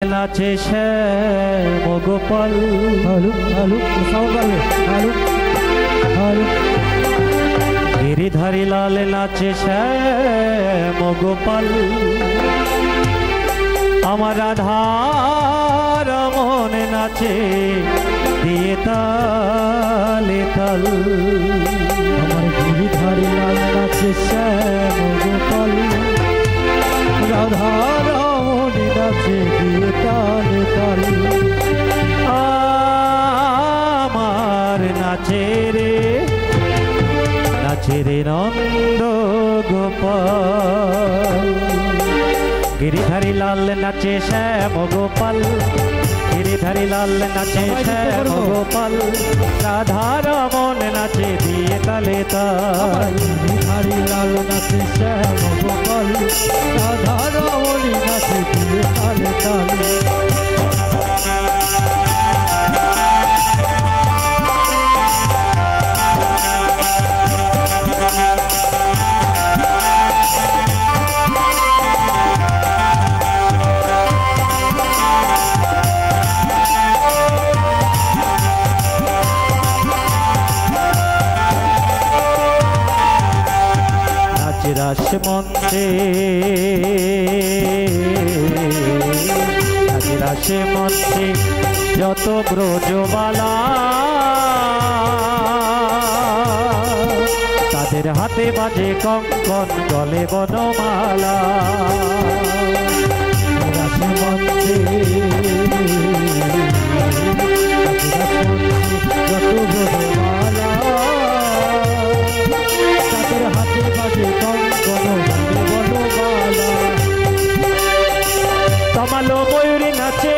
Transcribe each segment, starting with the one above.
নাচে শ্যাম Gopal. Hello hello sound বাড়বে। Hello hello Giridhari লাল নাচে শ্যাম গোপাল। আমার রাধার মনে নাচে দিয়ে তালে তাল। আমার গিরিধারী লাল নাচে শ্যাম গোপাল। রাধার মনে নাচে দিয়ে তালে তাল। আমার নাচে রে নন্দ গোপাল। গিরিধারী লাল নাচে শ্যাম গোপাল। গিরিধারী লাল নাচে শ্যাম গোপাল। রাধার মন নাচে দিয়ে তালে তাল। গিরিধারী লাল নাচে শ্যাম গোপাল। রাধার মনে নাচে দিয়ে তালে তাল। রাস মঞ্চে রাসে মঞ্চে যত ব্রজবালা তাদের হাতে বাজে কঙ্কন গলে বনমালা। রাসে মঞ্চে যত ব্রজবালা তাদের হাতে বাজে কঙ্কন বনমালা। তমালো ময়ূরী নাচে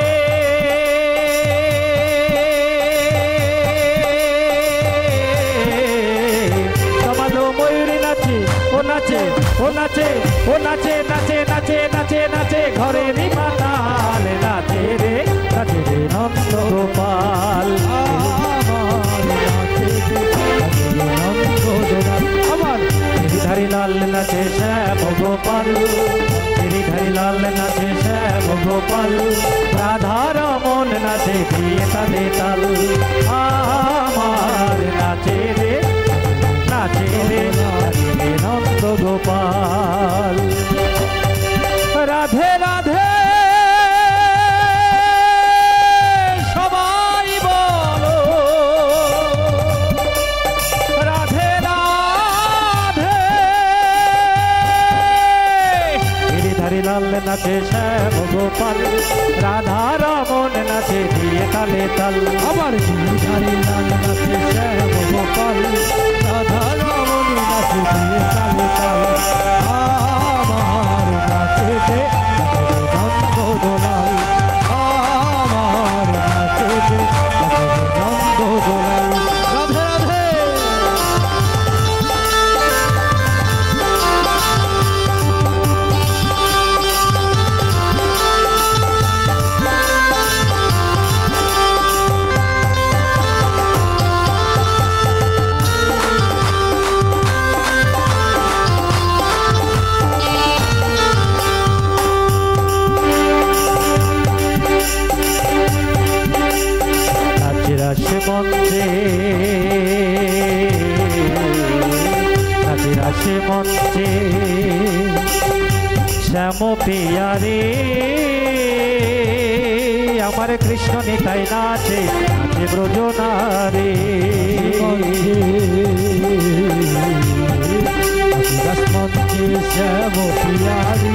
তমালো ময়ূরী নাচে ও নাচে ও নাচে ও নাচে নাচে নাচে নাচে নাচে ঘরের মাতাল নাচে রে নন্দ গোপাল। আমার গিরিধারী লাল নাচে শ্যাম গোপাল। গিরিধারী লাল নাচে শ্যাম গোপাল। রাধার মন নাচে দিয়ে তালে তাল। আমার নাচে রে নন্দ গোপাল। রাধে রাধে সবাই বলো রাধে রাধে। গিরিধারী লাল নাচে শ্যাম গোপাল। রাধার মন নাচে দিয়ে তালে তাল। আমার গিরিধারী লাল নাচে শ্যাম গোপাল। রাধার মনে নাচে দিয়ে তালে তাল। আমার নাচেতে নন্দ দোলাল। আমার নাচেতে নন্দ দোলাল। রাধে রাধে রাসে মঞ্চে রাসে মঞ্চে শ্যাম পিয়ারে আমার কৃষ্ণ নিতাই নাচে নাচে ব্রজনারে। মঞ্চে শ্যাম পিয়ারি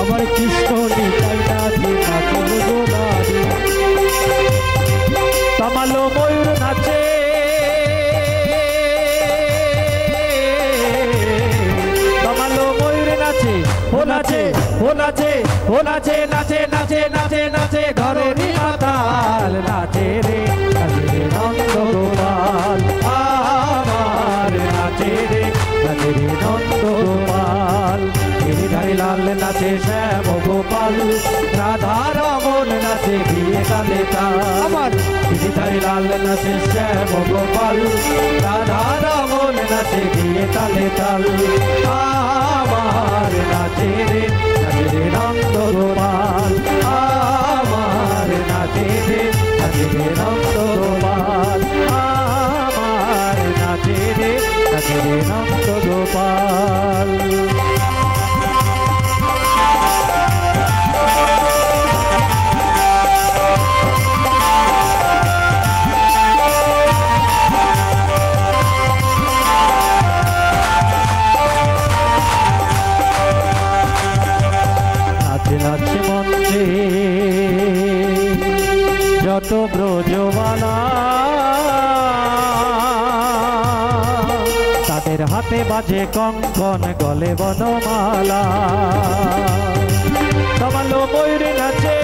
আমার কৃষ্ণ নিতাই নাচে নাচে ব্রজনারে। তমালো ময়ূর নাচে তমালো ময়ূর নাচে ও নাচে ও নাচে ও নাচে নাচে নাচে নাচে নাচে ঘরের মাতাল নাচে রে নন্দ গোপাল। আমার নাচে রে নন্দ গোপাল। গিরিধারী লাল নাচে শ্যাম গোপাল। রাধার মন নাচে দিয়ে তালে তাল। আমার গিরিধারী লাল নাচে শ্যাম গোপাল। রাধার মন নাচে দিয়ে তালে তাল। আমার নাচে রে নাচে রে নন্দ গোপাল আমার নাচে রে নন্দ গোপাল আমার নাচে রে নন্দ গোপাল নাচে মঞ্চে যত ব্রজবালা তাদের হাতে বাজে কঙ্কন গলে বনমালা তমালো ময়ূরে নাচে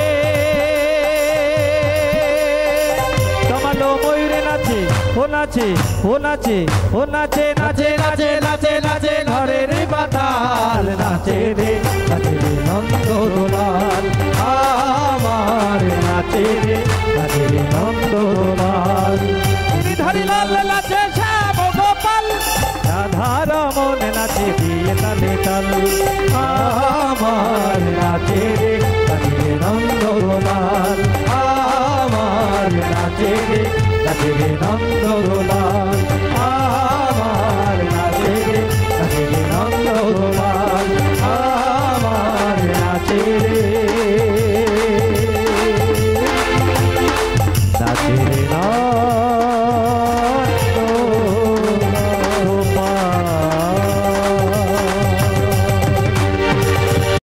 তমালো ময়ূরে নাচে ও নাচে ও নাচে ও নাচে নাচে নাচে নাচে নাচে ঘরের বাতাল নাচে রে নন্দ গোপাল আমার নাচে রে নন্দ গোপাল ধরি লাল নাচে শ্যাম গোপাল রাধারমন নাচে দিয়ে তালে তাল আমার নাচে রে নন্দ গোপাল আমার নাচে রে নন্দ গোপাল